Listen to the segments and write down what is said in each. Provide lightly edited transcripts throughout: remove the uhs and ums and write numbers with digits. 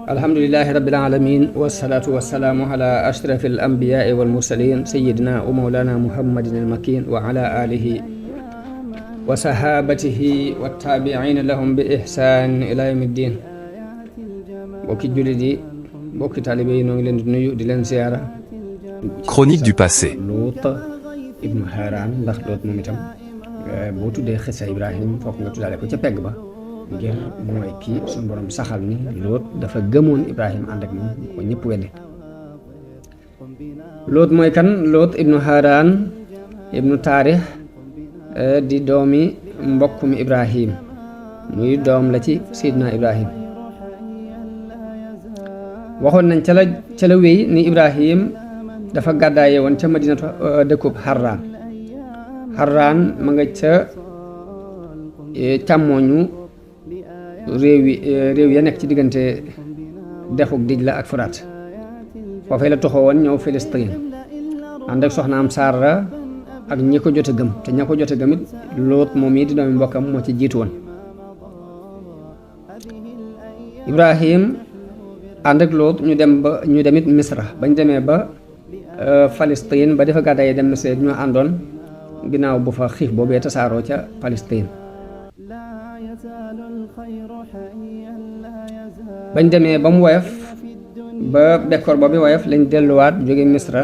alhamdulillahi rabbil alamin wassalatu wassalamu ala ashrafil anbiya'i wal mursalin sayyidina wa mawlana muhammadin al makin wa ala alihi wa sahabatihi wat tabi'ina lahum bi ihsan ila yawmiddin. Mbokki jullit yi, mbokki taalibe yi, noo ngi leen di nuyu di leen ziyaara. Chronique du passé. Luut ibnu Haaraan, ndax Luut moom itam boo tuddee xisa Ibrahim fokk nga tuddaale ko ca pegg ba, ngir mooy kii suñu borom saxal ni Luut dafa gëmoon Ibrahim ànd ak moom ko ñëpp weddi. Luut mooy kan? Luut ibnu Haaraan ibnu Taarix di doomi mbokk mi Ibrahim, muy doom la ci Seydina Ibrahim. waxoon nañ ca la wéy ni Ibrahim dafa gàddaaye woon ca Madinatu dëkkub Harraan ma nga ca càmmooñu réew ya nekk ci diggante dexuk Dijla ak Furaat. foofee la toxoo woon ñëw Filistin ànd ak soxnaam Saara ak ñi ko jot a gëm, te ña ko jot a gëm it Luut moom yi di doomi mbokkam moo ci jiitu woon. Ibrahim ànd ak Luut ñu dem it Misra. bañ demee ba Palestine ba dafa gàddaay dem Misra ñoo àndoon ginnaaw bu fa xiif boobee tasaaroo ca Palestine. bañ demee ba mu woyof ba bekkoor boobu woyof lañ delluwaat jóge Misra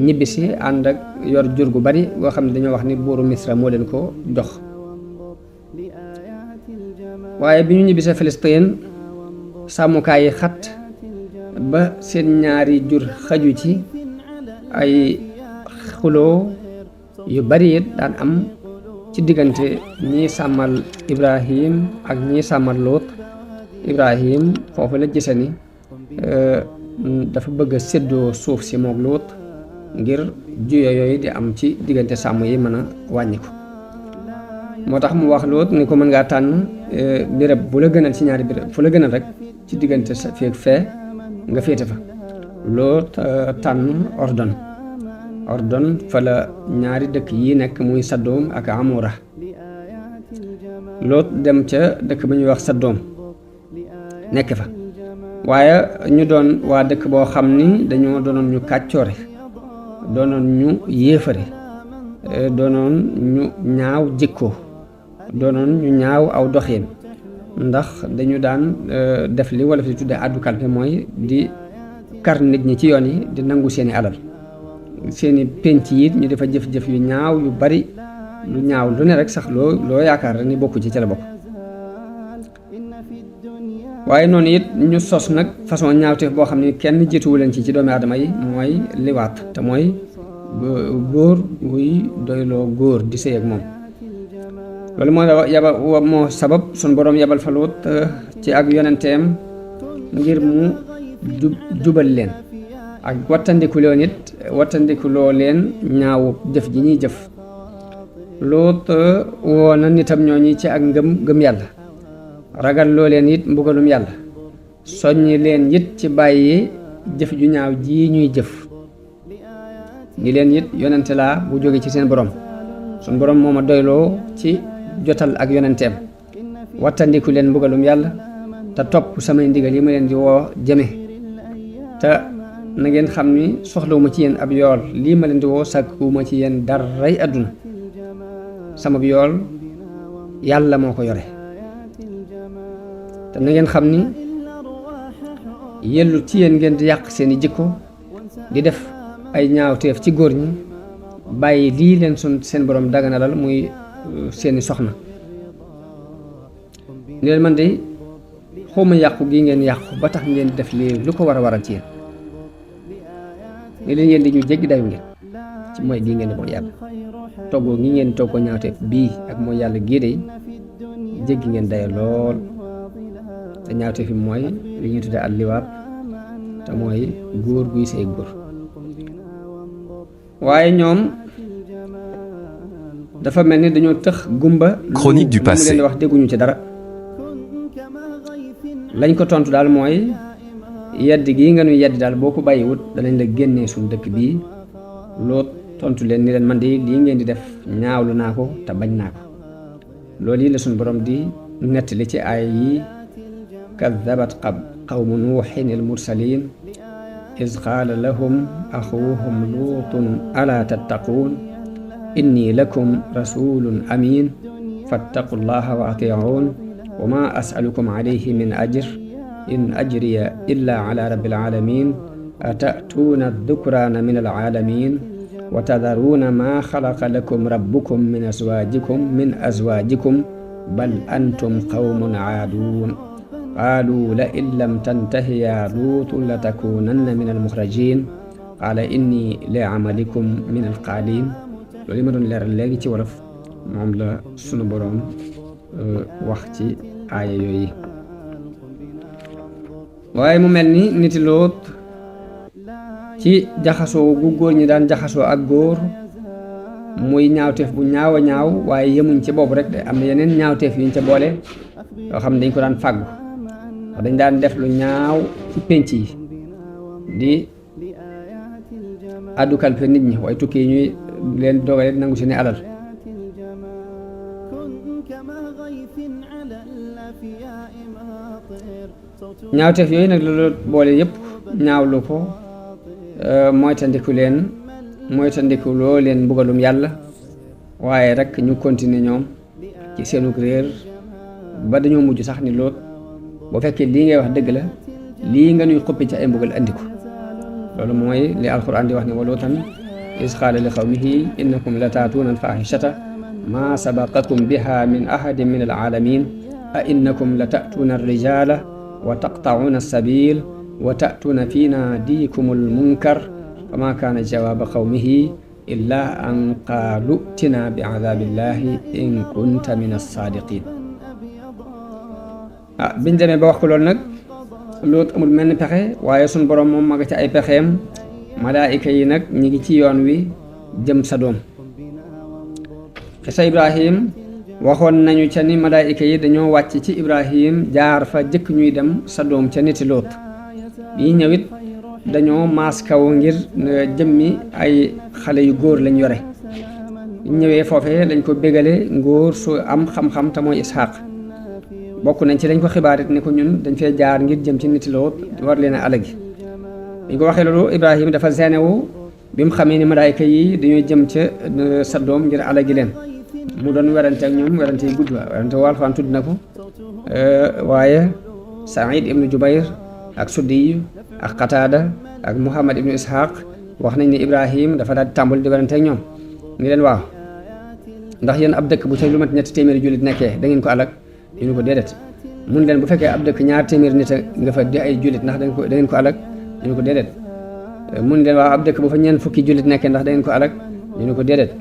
ñibbisi ànd ak yor jur gu bari boo xam ne dañoo wax ni buuru Misra moo leen ko jox. waaye bi ñu ñibbisee Palestine sàmmukaay yi xat ba seen ñaari jur xaju ci, ay xuloo yu bari it daan am ci diggante ñii sàmmal Ibrahim ak ñii sàmmal Luut. Ibrahim foofu la gise ni dafa bëgg a séddoo suuf si mook Luut ngir juyo yooyu di am ci diggante sàmm yi mën a wàññi ko. moo tax mu wax Luut ni ko mën ngaa tànn béréb bu la gënal ci ñaari béréb, fu la gënal rek ci diggante sa feeg fee nga féete fa. Luut tànn Ordon fa la ñaari dëkk yi nekk muy Saddoom ak Amora. Luut dem ca dëkk ba ñuy wax Saddoom nekk fa, waaye ñu doon waa dëkk boo xam ni dañoo doonoon ñu kàccoore, doonoon ñu yéefare, doonoon ñu ñaaw jikko, doonoon ñu ñaaw aw doxiin, ndax dañu daan def li wala fi di tuddee addu kalpe, mooy di kar nit ñi ci yoon yi, di nangu seeni alal, seeni penc yi ñu defa jëf-jëf yu ñaaw yu bari. lu ñaaw lu ne rek sax loo yaakaar rek ni bokku ci ca la bokk. waaye noonu it ñu sos nag façon ñaawteef boo xam ne kenn jiituwu leen ci doomi aadama yi, mooy liwaat, te mooy góor wuy doyloo góor di sëy ak moom. loolu moo sabab sun boroom yabal fa Luut ci ak yonenteem ngir mu jubal leen ak wattandikuloo leen ñaawu jëf ji ñuy jëf. Luut woo na nitam ñooñi ci ak ngëm yàlla, ragal loo leen it mbugalum yàlla, soññi leen it ci bàyyi jëf ju ñaaw ji ñuy jëf. ni leen it yonente laa bu jóge ci seen borom, sun borom moo ma doyloo ci jotal ak yonenteem, wattandiku leen mbugalum yàlla te topp samay ndigal yi ma leen di woo jëme. te na ngeen xam ni soxlawuma ci yéen ab yool, lii ma leen di woo sàkkuwuma ci yéen daray àdduna, sama yool yàlla moo ko yore. te na ngeen xam ni yellu ci yéen ngeen di yàq seeni jikko, di def ay ñaawteef ci góor ñi, bàyyi lii leen seen borom daganalal muy seeni soxna. ni leen man de xawma yàqu gi ngeen yàqu ba tax ngeen def lii lu ko war a waral ci yéen. ni leen yéen di ñu jéggi dayu ngeen ci mooy gii ngeen di mooy yàlla, toggoo gi ngeen toggoo ñaawteef bii ak mooy yàlla gii de jéggi ngeen dayo lool. te ñaawteef fi mooy li ñuy tuddee al liwaat, te mooy góor guy sëy góor. waaye ñoom dafa mel ni dañoo tëx gumba. Chronique du passé. lu mu leen di wax dégguñu ci dara. lañ ko tontu daal mooy yedd gii nga nuy yedd daal boo ko bàyyiwut danañ la génnee suñu dëkk bii. Luut tontu leen ni leen man de lii ngeen di def ñaawlu naa ko te bañ naa ko. loolu yi la suñu borom di nettali ci ay yi kaddabat qawmu nuuhin al-mursaliin iz qaala lahum axuuhum luutun alaa tattaquun inni lakum rasuulun amiin fattaqu llaha wa atiicuun wa maa as'alukum alayhi min ajr in ajriya illaa alaa rabbil aalamiin ata'tuuna ad-dukraana min al-aalamiin wa tadharuuna maa xalaqa lakum rabbukum min azwaajikum bal antum qawmun aaduun qaaluu la in lam tantahi yaa luutu la takuunanna min al-muxrajiin qaala innii li amalikum min al-qaaliin. loolu yi ma doon leeral léegi ci wolof moom la sunu boroom wax ci aaya yooyu. waaye mu mel ni niti Luut ci jaxasoo gu góor ñi daan jaxasoo ak góor muy ñaawteef bu ñaaw a ñaaw, waaye yemuñ ci boobu rek de am na yeneen ñaawteef yuñ ca boole yoo xam ne dañ ko daan fàggu. dañ daan def lu ñaaw ci pénc yi di addu kalpe nit ñi waaye tukki yi ñuy leen dogale nangu seeni alal. ñaawteef yooyu nag loolu boole yëpp ñaawlu ko moytandiku loo leen mbugalum yàlla, waaye rek ñu continuer ñoom ci seenu réer ba dañoo mujj sax ni Luut bu fekkee lii ngay wax dëgg la lii nga nuy xuppi ci ay mbugal andi ko. loolu mooy li alquran di wax ne wa luutan iz qaala li qawmihi innakum la taatuuna alfaaxishata maa sabaqakum biha min ahadin min alaalamiin a innakum la taatuuna alrijaala wa taqtacuuna alsabil wa taatuuna fi naadiikum almunkar fama kaana jawaaba qawmihi illa an qaalu tina bi cadaabillahi in kunta min alsaadiqin. biñ demee ba wax ko loolu nag Luut amul menn pexe, waaye suñ boroom moom ma nga ci ay pexeem. malaayika yi nag ñi ngi ci yoon wi jëm Sadoom. xisa Ibrahim waxoon nañu ca ni malaayika yi dañoo wàcc ci Ibrahim jaar fa jëkk ñuy dem Sadoom ca niti Luut. bii ñëwit dañoo maas kaw ngir jëmmi ay xale yu góor lañ yore. biñ ñëwee foofee lañ ko bégale ngóor su am xam-xam te mooy Isxaaq. bokk nañ ci lañ ko xibaarit ne ko ñun dañ fee jaar ngir jëm ci niti Luut war leen a alagi. biñ ko waxee loolu Ibrahima dafa seenewu bi mu xamee ni malaayka yi dañoo jëm ca Sadoom ngir alagi leen. mu doon werante ak ñoom werante yi gudd werante wàll fan tudd na ko waaye Saïd ibnu Jubayr ak Suddi ak Qataada ak Muhammad ibnu Ishaq wax nañ ne Ibrahim dafa daal di tàmbali di werante ak ñoom ni leen waaw ndax yéen ab dëkk bu ca lu mat ñetti téeméeri jullit nekkee da ngeen ko alag. ñu ko déedéet. mun leen bu fekkee ab dëkk ñaar téeméeri nit nga fa di ay jullit ndax da ngeen ko alag. ñu ko déedéet. mun leen waaw ab dëkk bu fa ñeent fukki jullit nekkee ndax da ngeen ko alag. ñu ko déedéet.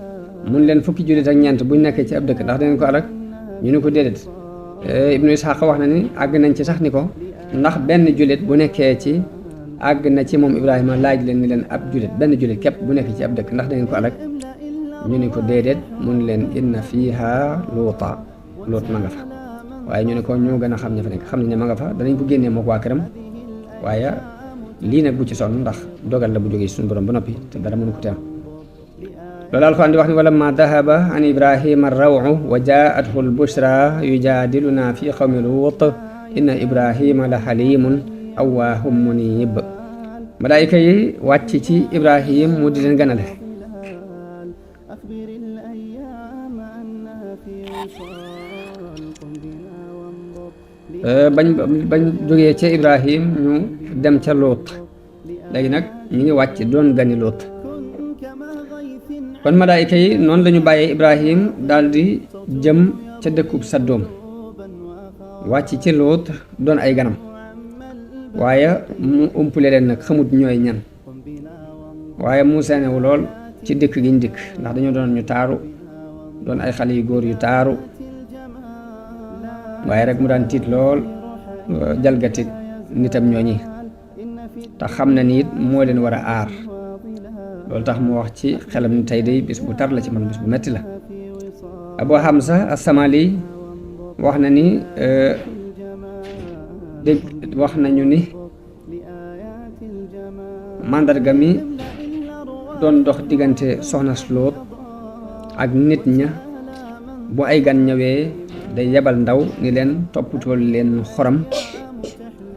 mun leen fukki jullit ak ñeent buñ nekkee ci ab dëkk ndax da ngeen ko alag. ñu ko déedéet. Ibnu Ishaq wax na ni àgg nañ ci sax ni ko ndax benn jullit bu nekkee ci àgg na ci moom Ibrahima laaj leen ni leen ab jullit benn jullit képp bu nekk ci ab dëkk ndax da ngeen ko alag. ñu ko déedéet. mun leen inna fiiha Luuta Luut ma nga fa. waaye ñu ne ko ñoo gën a xam ña fa nekk xam nañ ne ma nga fa danañ ko génnee mook waa këram, waaye lii nag bu ci sonn ndax dogal la bu jógee suñu borom ba noppi te dara mënu ko teem. loolu Alxuraan di wax ni walamma dahaba an Ibrahima ar-raw'u wa jaa'athu al-bushra yujaadiluna fi qawmi Luut inna Ibrahima la haliimun awwaahum muniib. malaayika yi wàcc ci Ibrahim mu di leen ganale. bañ jógee ca Ibrahim ñu dem ca Luut léegi nag ñu ngi wàcc doon gani Luut. kon malaayika yi noonu lañu bàyyee Ibrahim daldi jëm ca dëkkub Sadoom wàcc ci Luut doon ay ganam, waaye mu umpule leen nag xamut ñooy ñan. waaye mu seenewu lool ci dëkk giñ dikk ndax dañoo doon ñu taaru doon ay xale yu góor yu taaru, waaye rek mu daan tiit lool jalgati nitam ñooñi te xam na ni it moo leen war a aar. loolu tax mu wax ci xelam ni tey day bis bu tar la ci man, bis bu metti la. Abu Hamza as-Samali wax na ni wax nañu ni màndarga mi doon dox diggante soxna Luut ak nit ña bu ay gan ñëwee day yebal ndaw ni leen toppatool leen xoram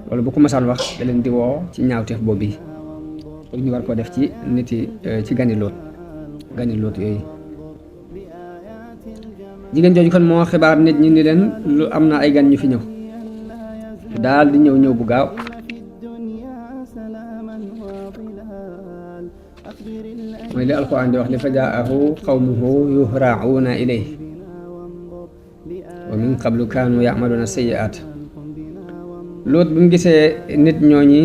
loolu bu ko masaan wax da leen di woo ci ñaawteef boobu yi pour ñu war koo def ci niti ci gani Lóot yooyu. jigéen jooju kon moo xibaar nit ñi ni leen lu am na ay gan ñu fi ñëw daal di ñëw bu gaaw. mooy li alquran di wax li fa jaahu qawmuhu yuhra'una ilayhi wa min qablu kaanu ya'maluna sayyi'at. Lóot bi mu gisee nit ñooñi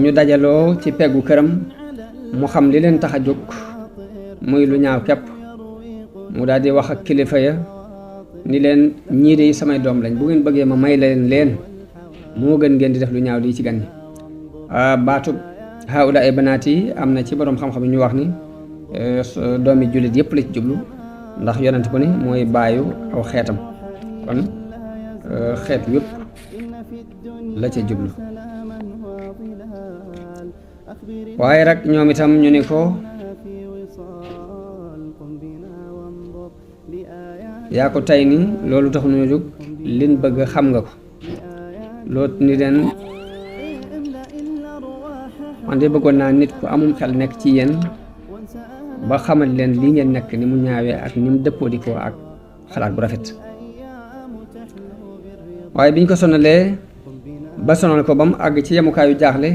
ñu dajaloo ci peggu këram mu xam li leen tax a jóg muy lu ñaaw képp mu daal di wax ak kilifa ya ni leen ñii de samay doom lañ bu ngeen bëggee ma may leen moo gën ngeen di def lu ñaaw lii ci gan ñi. baatu haula ay banaat yi am na ci boroom xam-xam yi ñu wax ni doomi jullit yëpp la ci jublu ndax yonent bu ni mooy baayu aw xeetam kon xeet yëpp la ca jublu. waaye rek ñoom itam ñu ni ko yaa ko tey ni loolu tax ñu jóg liñ bëgg xam nga ko. Lóot ni leen man de bëggoon naa nit ku amum xel nekk ci yéen ba xamal leen lii ngeen nekk ni mu ñaawee ak ni mu dëppoo di ko ak xalaat bu rafet. waaye biñ ko sonalee ba sonal ko ba mu àgg ci yemukaayu jaaxle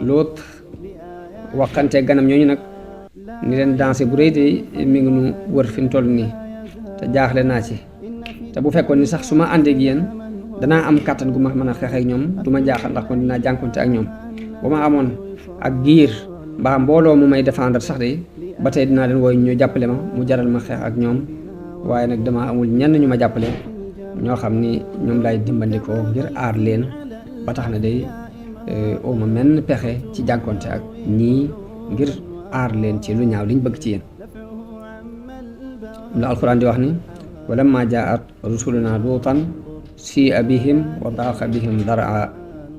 Lóot waxante ganam ñooñu nag ni leen dansé bu rëy de mi ngi nu wër fi mu toll nii te jaaxle naa ci te bu fekkoon ni sax su ma àndeek yéen danaa am kàttan gu ma mën a xeex ak ñoom du ma jaaxal ndax kon dinaa jànkonte ak ñoom bu ma amoon ak giir mbaa mbooloo mu may défendre sax de ba tey dinaa leen wooy ñu jàppale ma mu jaral ma xeex ak ñoom waaye nag dama amul ñenn ñu ma jàppale ñoo xam ni ñoom laay dimbandikoo ngir aar leen ba tax na day oma menn pexe ci jànkonte ak ñii ngir aar leen ci lu ñaaw liñ bëgg ci yéen. la alquran di wax ni walamma jaat rusuluna luutan si'a bihim wa daaqa bihim dar'a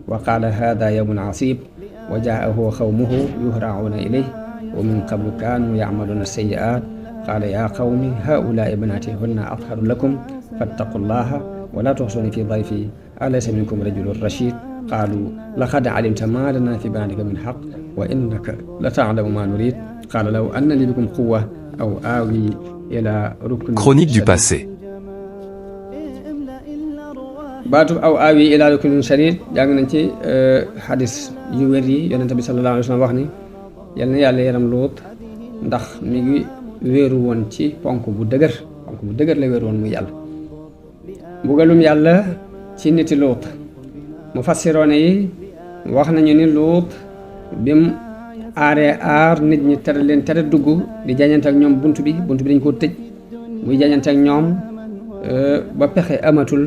wa qaala hada yawmun asib wa jaahu qawmuhu yuhra'una ilayhi wa min qablu kaanu ya'maluna sayyi'at qaala ya qawmi haula'i banati hunna atharu lakum fattaqullaha wa la tuxsuni fi dayfi alaysa minkum rajulun rashid qaalu laqad alimta ma lana fi banatika min haqq wa innaka la ta'lamu ma nurid qaala law anna li bikum quwwa aw aawi ila ruknin. Chronique du passé. baatu aw aawi ila ruknin shadid jàng nañ ci xadis yu wér yi yonente bi sallallahu alayhi wa sallam wax ni yal na yàlla yaram Lóot ndax mi ngi wéeru woon ci ponk bu dëgër la wéeru woon muy yàlla. mbugalum yàlla ci niti Lóot mufassiroone yi wax nañu ni Lóot bim aaree aar nit ñi tere dugg di jañante ak ñoom bunt bi dañ koo tëj muy jañante ak ñoom ba pexe amatul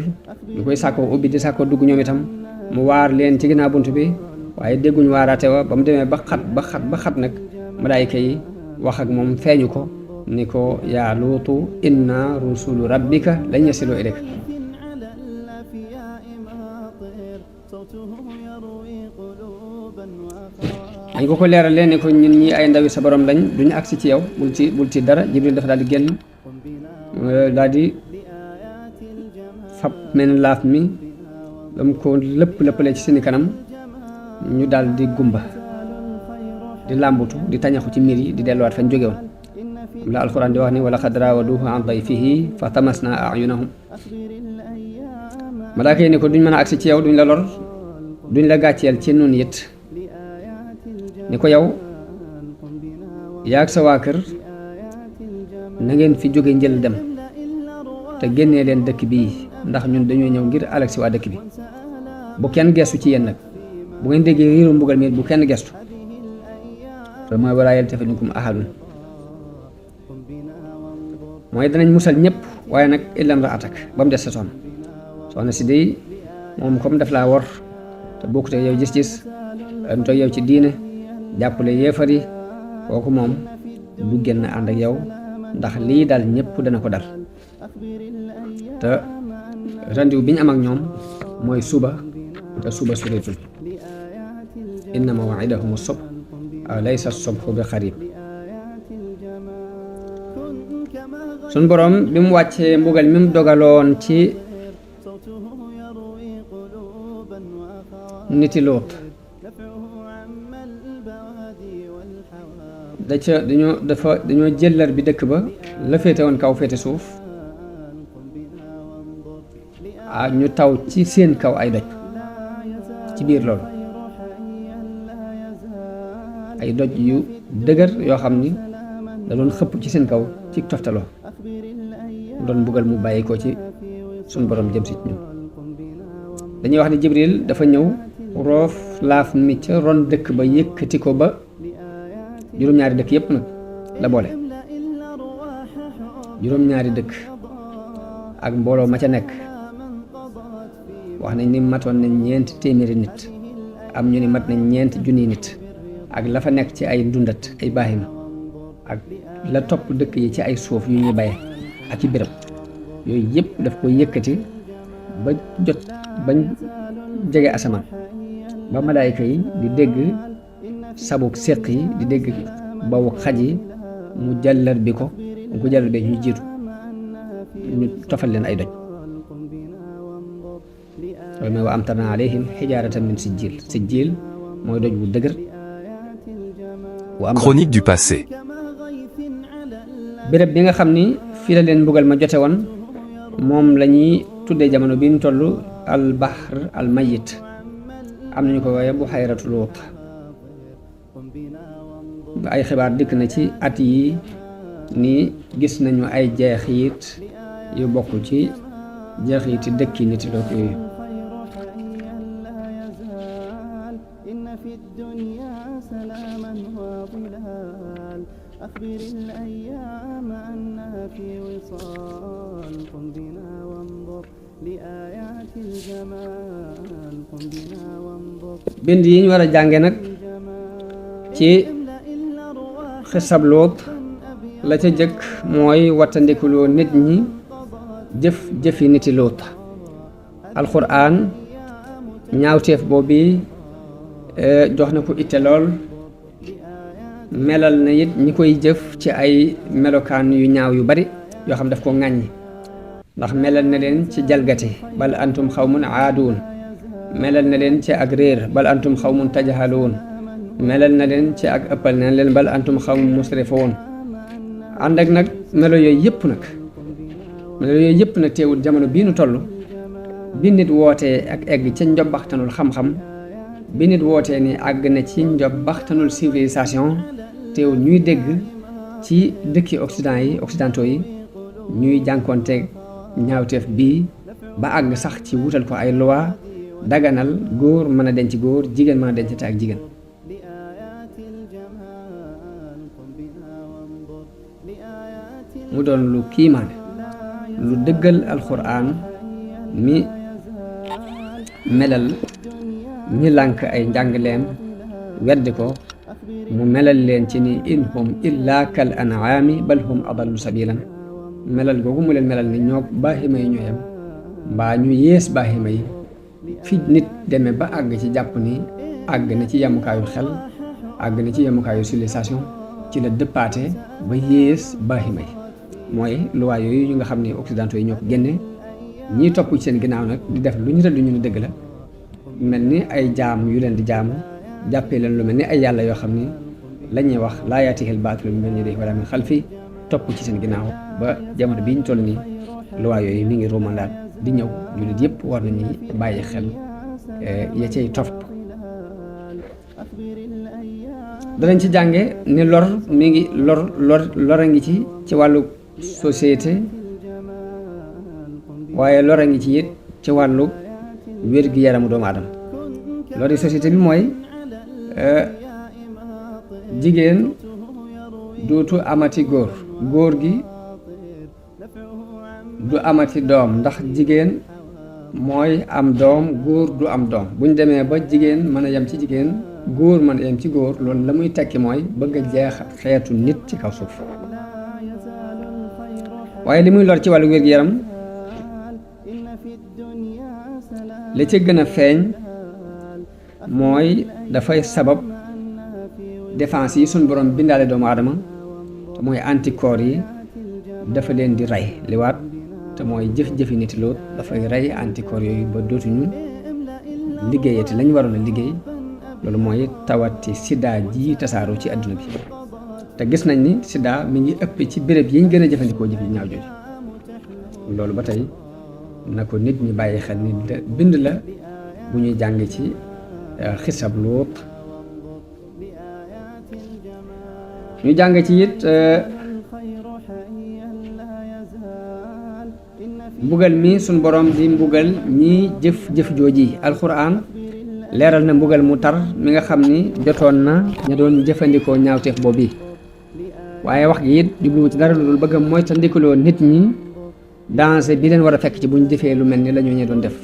ñu koy sàkkoo ubbi di sàkkoo dugg ñoom itam mu waar leen ci ginnaaw bunt bi waaye dégguñu waaraate wa ba mu demee ba xat nag malaayika yi wax ak moom feeñu ko ni ko yaa Luutu inna rusulu rabbika lan yasilu ilayka. dañ ko leeralee ne ko ñun ñi ay ndawi sa borom lañ duñu agsi ci yow bul ci dara. Jibril dafa daal di génn daal di fab mel laaf mi dam ko lëppale ci seeni kanam ñu daal di gumba di làmbutu di tañaxu ci mbir yi di delluwaat fañ jóge woon. la alquran di wax ni wa laqad raawaduuhu an dayfihi fa tamasna a'yunahum. malaaka yi ne ko duñ mën a agsi ci yow duñ la lor duñ la gàcceel ci nun it ni ko yow yaag sa waa kër na ngeen fi jóge njël dem te génnee leen dëkk bii ndax ñun dañoo ñëw ngir alag si waa dëkk bi bu kenn gestu ci yéen nag bu ngeen déggee riiru mbugal mi bu kenn gestu te mooy walaa yaltafit minkum ahadun mooy danañ musal ñëpp waaye nag illam ra'atak ba mu des sa soxna si day moom comme daf laa wor te bokkut ak yow gis-gis anto yow ci diine jàppale yéefar yi kooku moom du génn ànd ak yow ndax lii dal ñëpp dana ko dal te rendez-vous bi ñu am ak ñoom mooy suba te suba sureetul inna maw'idahum as-subh laysa as-subhu bi qarib. suñ boroom bi mu wàccee mbugal mi mu dogaloon ci niti Luut dañoo jëllar bi dëkk ba la féete woon kaw féete suuf ñu taw ci seen kaw ay doj ci biir loolu ay doj yu dëgër yoo xam ni da doon xëpp ci seen kaw ci toftaloo doon mbugal mu bàyyi ko ci suñu borom jëm si ci ñun dañuy wax ni Jibril dafa ñëw roof laaf mi ca ron dëkk ba yëkkati ko ba juróom-ñaari dëkk yépp nag la boole juróom-ñaari dëkk ak mbooloo ma ca nekk wax nañ ni matoon nañ 4 téeméeri nit am ñu ni mat nañ 4 junniy nit ak la fa nekk ci ay ndundat ay baahima ak la topp dëkk yi ci ay suuf yu ñuy baye ak ci béréb yooyu yëpp daf ko yëkkati ba jot bañ jege asamaan ba malaayka yi di dégg sabuk séq yi di dégg bawu xaj yi mu jàllar bi ko mu ko jàllar bi ñu jiitu ñu tofal leen ay doj loolu mooy wa amtarna alayhim xijaaratan min sijjiil mooy doj bu dëgër Chronique du passé. béréb bi nga xam ni fii la leen mbugal ma jote woon moom la ñuy tuddee jamono bi ñu toll al bahr al mayit am nañu ko waaye buhayratu Luut ay xibaar dikk na ci at yi ni gis nañu ay jeexit yu bokk ci jeexiti dëkki niti Luut yooyu bind yi ñu war a jànge nag ci xisab Luut la ca jëkk mooy wattandikuloo nit ñi jëfi niti Luut alxuraan ñaawteef boobu jox na ko itte lool melal na it ñi koy jëf ci ay melokaan yu ñaaw yu bari yoo xam daf ko ŋàññi ndax melal na leen ci jalgati bal antum xawmun aaduun melal na leen ci ak réer bal antum xawmun tajhaluun melal na leen ci ak ëppal na leen bal antum xawmun musrifuun ànd ak nag melo yooyu yëpp nag teewul jamono bii nu toll bi nit wootee ak egg ca njobbaxtanul xam-xam bi nit wootee ni àgg na ci njobbaxtanul civilisation teewul ñuy dégg ci dëkki occidentaux yi ñuy jànkoonteeg ñaawteef bii ba àgg sax ci wutal ko ay loi daganal góor mën a denc góor jigéen mën a dencante ak jigéen mu doon lu kiimaane lu dëggal alxuraan mi melal ñi lànk ay njàngleem weddi ko mu melal leen ci ni in hum illa kal an'aami bal hum adallu sabilan melal googu mu leen melal ni ñoo baahima yi ñoo yem mbaa ñu yées baahima yi fi nit demee ba àgg ci jàpp ni àgg na ci yemukaayu xel àgg na ci yemukaayu civilisation ci la dëppaate ba yées baahima yi mooy luwaa yooyu ñu nga xam ne occidentaux yi ñoo ko génne ñii topp ci seen ginnaaw nag di def lu ñu rëdd ñu ne dëgg la mel ni ay jaam yu leen di jaamu jàppee leen lu mel ni ay yàlla yoo xam ni la ñuy wax laa yaatihil baatilu min bayni yadayhi wala min xalfi topp ci seen ginnaaw ba jamono bi ñu toll nii luwaa yooyu mi ngi romandaat di ñëw jullit yëpp war nañuy bàyyi xel ya cay topp danañ ci jànge ni lor mi ngi lor a ngi ci wàllu société waaye lor a ngi ci it ci wàllu wér-gi-yaramu doomu aadama lori société bi mooy jigéen dootu amati góor gi du amati doom ndax jigéen mooy am doom góor du am doom bu ñu demee ba jigéen mën a yem ci jigéen góor mën a yem ci góor loolu la muy tekki mooy bëgg a jeex xeetu nit ci kaw suuf waaye li muy lor ci wàllu wér-gu-yaram li ci gën a feeñ mooy dafay sabab défense yi suñ borom bindaale doomu aadama te mooy anticorps yi dafa leen di rey liwaat te mooy jëf-jëfi niti Luut dafay rey anticorps yooyu ba dootuñu liggéeyati lañ waroon a liggéey loolu mooy tawati sida ji tasaaroo ci àdduna bi te gis nañ ni sida mi ngi ëpp ci béréb yi ñu gën a jëfandikoo jëf yi ñaaw jooju loolu ba tey na ko nit ñi bàyyi xel ni bind la bu ñuy jàng ci xisab Luut ñu jàng ci it mbugal mi suñ borom di mbugal ñi jëf jooji alxuraan leeral na mbugal mu tar mi nga xam ni jotoon na ña doon jëfandikoo ñaawteef boobu waaye wax gi it jubluwu ci dara lu dul bëgg a moytandikuloo nit ñi danger bi leen war a fekk ci bu ñu defee lu mel ni la ñoo ñee doon def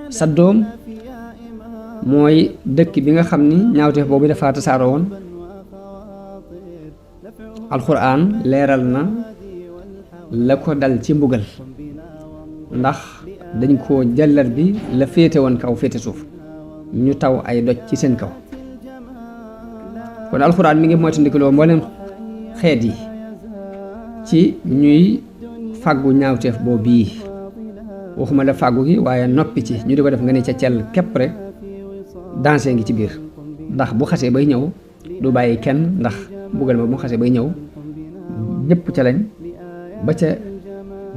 Saddoom mooy dëkk bi nga xam ni ñaawteef boobu dafa tasaaroo woon alxuraan leeral na la ko dal ci mbugal ndax dañ koo jàllar bi la féete woon kaw féete suuf ñu taw ay doj ci seen kaw kon alxuraan mi ngi moytandikuloo mbooleem xeet yi ci ñuy fàggu ñaawteef boobu bii waxuma la fàggu gi waaye noppi ci ñu di ko def nga ne ca cell képp rek danger ngi ci biir ndax bu xasee bay ñëw du bàyyi kenn ndax mbugal ma bu xasee bay ñëw ñëpp ca lañ ba ca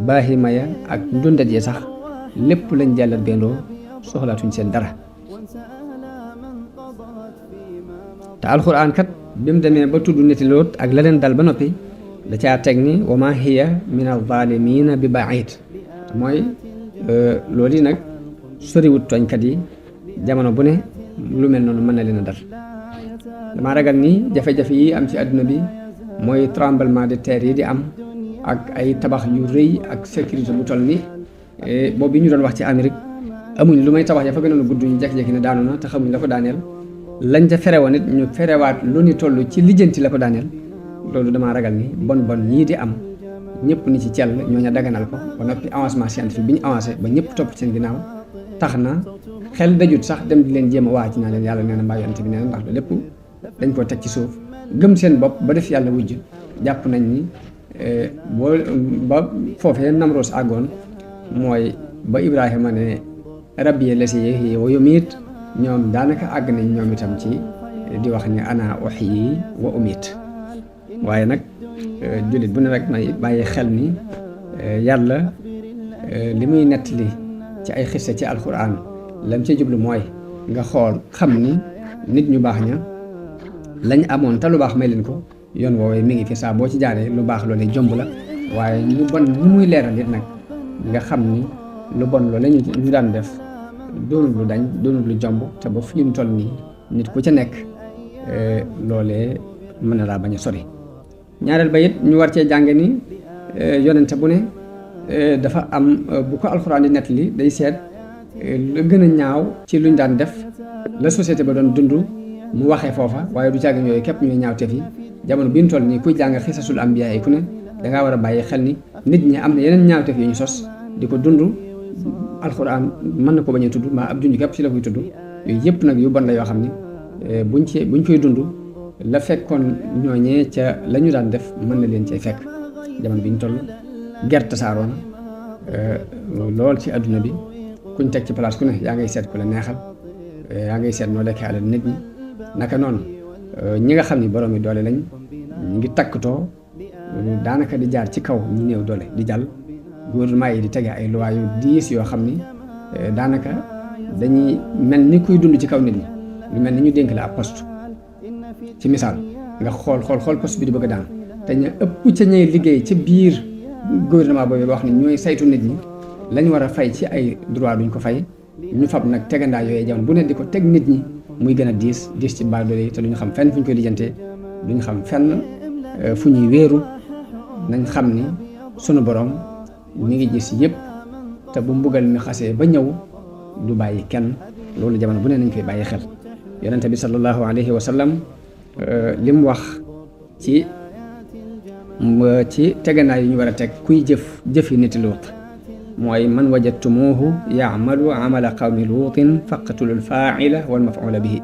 baahima ya ak ndundat yi sax lépp lañ jàllat bendoo soxlaatuñ seen dara te alxuraan kat bi mu demee ba tudd niti Luut ak la leen dal ba noppi da caa teg ni wa ma hiya min al-zaalimiina bi ba'iid mooy loolu yi nag soriwut tooñkat yi jamono bu ne lu mel noonu mën na leen a dal dama ragal ni jafe-jafe yi am ci àdduna bi mooy tremblement de terre yi di am ak ay tabax yu rëy ak sécurité bu toll ni boobu bi ñu doon wax ci Amérique amuñ lu may tabax ya fa gënoon a gudd ñu jekki-jekki ne daanu na te xamuñ la ko daaneel lañ ca ferewoon it ñu ferewaat lu ni toll ci lijjanti la ko daaneel loolu damaa ragal ni bon yii di am ñëpp ni ci cell ñooña daganal ko ba noppi avancement scientifique bi ñu avancé ba ñëpp topp seen ginnaaw tax na xel dajut sax dem di leen jéem a waaj naa leen yàlla nee na mbaa yonent bi nee na ndax lu lépp dañ koo teg ci suuf gëm seen bopp ba def yàlla wujj jàpp nañ ni boo ba foofee Namroos àggoon mooy ba Ibrahima ne rabbi lasi yuhyi wa yumiit ñoom daanaka àgg nañ ñoom itam ci di wax ni ana uhyi wa umiit waaye nag jullit bu ne rek may bàyyi xel ni yàlla li muy nettali ci ay xisse ci alxuraan lam ca jublu mooy nga xool xam ni nit ñu baax ña lañ amoon te lu baax may leen ko yoon woowee mi ngi fi saa boo ci jaaree lu baax loolee jomb la waaye ñu bon ñu muy leeral it nag nga xam ni lu bon loolee ñu daan def doonul lu dañ doonul lu jomb te ba fi ñu toll nii nit ku ca nekk loolee mën na laa bañ a sori ñaareel ba it ñu war cee jànge ni yonente bu ne dafa am bu ko alxuraan di nettali day seet la gën a ñaaw ci luñ daan def la société ba doon dund mu waxee foofa waaye du caagin yooyu képp ñooy ñaawteef yi jamono bi ñu toll nii kuy jàng xisasul ambiya yi ku ne dangaa war a bàyyi xel ni nit ñi am na yeneen ñaawteef yu ñu sos di ko dund alxuraan mën na ko bañ a tudd mbaa ab junj képp ci la koy tudd yooyu yëpp nag yu bon la yoo xam ni buñ koy dund la fekkoon ñooñee ca la ñu daan def mën na leen cay fekk jamono bi ñu toll gerte tasaaroon lool ci àdduna bi kuñ teg ci place ku ne yaa ngay seet ku la neexal yaa ngay seet noo lekkee alal nit ñi naka noonu ñi nga xam ni borom yi doole lañ ñu ngi takkatoo daanaka di jaar ci kaw ñi néew doole di jàll gouvernement yi di tege ay loi yu diis yoo xam ni daanaka dañuy mel ni kuy dund ci kaw nit ñi lu mel ni ñu dénk la ab poste ci misaal nga xool poste bi di bëgg a daan te ñu ëpp ca ñay liggéey ca biir gouvernement boobu wax ni ñooy saytu nit ñi lañ war a fay ci ay droit duñ ko fay ñu fab nag tegandaa yooyu jamono bu ne di ko teg nit ñi muy gën a diis ci baadoole yi te duñu xam fenn fu ñu koy lijjantee duñu xam fenn fu ñuy wéeru nañ xam ni sunu borom mi ngi gis yëpp te bu mbugal mi xasee ba ñëw du bàyyi kenn loolu jamono bu ne nañ koy bàyyi xel yonente bi sallallahu alayhi wa sallam li mu wax ci tegandaay yi ñu war a teg kuy jëfi niti Luut mooy man wajadtumuuhu yaamalu amala qawmi luutin faqtulul faaila wal mafuula bihi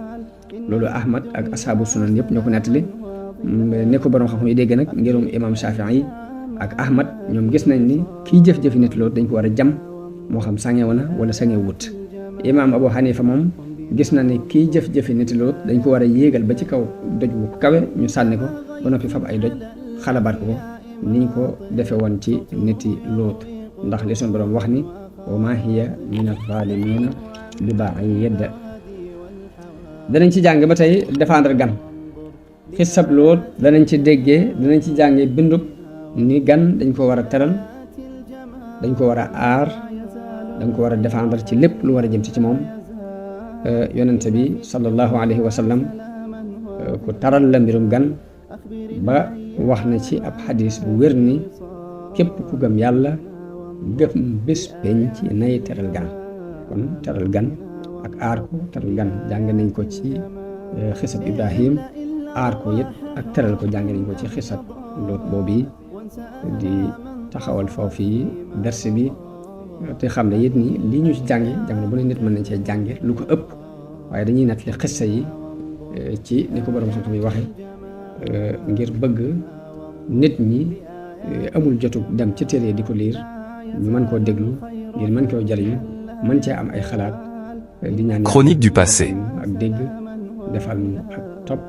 loolu Ahmad ak ashaabu sunan yëpp ñoo ko nettali ne ko borom xam-xam yi dégg nag ngirum imam Shafii yi ak Ahmad ñoom gis nañ ni kiy jëf-jëfi niti Luut dañ ko war a jam moo xam sangewu na wala sangewu wut imaam Abu Hanifa moom gis na ne kiy jëf-jëfi niti Luut dañ ko war a yéegal ba ci kaw doj bu kawe ñu sànni ko ba noppi fab ay doj xalabaat ko niñ ko defe woon ci niti Luut ndax li suñu borom wax ni wa ma hiya min az-zaalimiina bi ba'iid. danañ ci jàng ba tey défendre gan xisab Luut danañ ci jànge bindub ni gan dañ ko war a teral, dañ ko war a aar, dañ ko war a défendre ci lépp lu war a jëm ci moom. yonente bi sallallahu alayhi wa sallam ku taral la mbirum gan ba wax na ci ab xadis bu wér ni képp ku gëm yàlla gëm bés penc nay teral gan. kon teral gan ak aar ko, teral gan jàng nañ ko ci xisab Ibrahim, aar ko it ak teral ko jàng nañ ko ci xisab Luut boobu di taxawal foofu yi ders bi te xam ne it ni li ñu ci jànge jamono bu ne nit mën nañ cee jànge lu ko ëpp, waaye dañuy nettali xissa yi ci ni ko borom xam-xam yi waxe ngir bëgg nit ñi amul jotu dem ci téere di ko liir ñu mën koo déglu ngir mën koo jariñu mën cee am ay xalaat di ñaan Chronique du passé. ak dégg defal ñu ak topp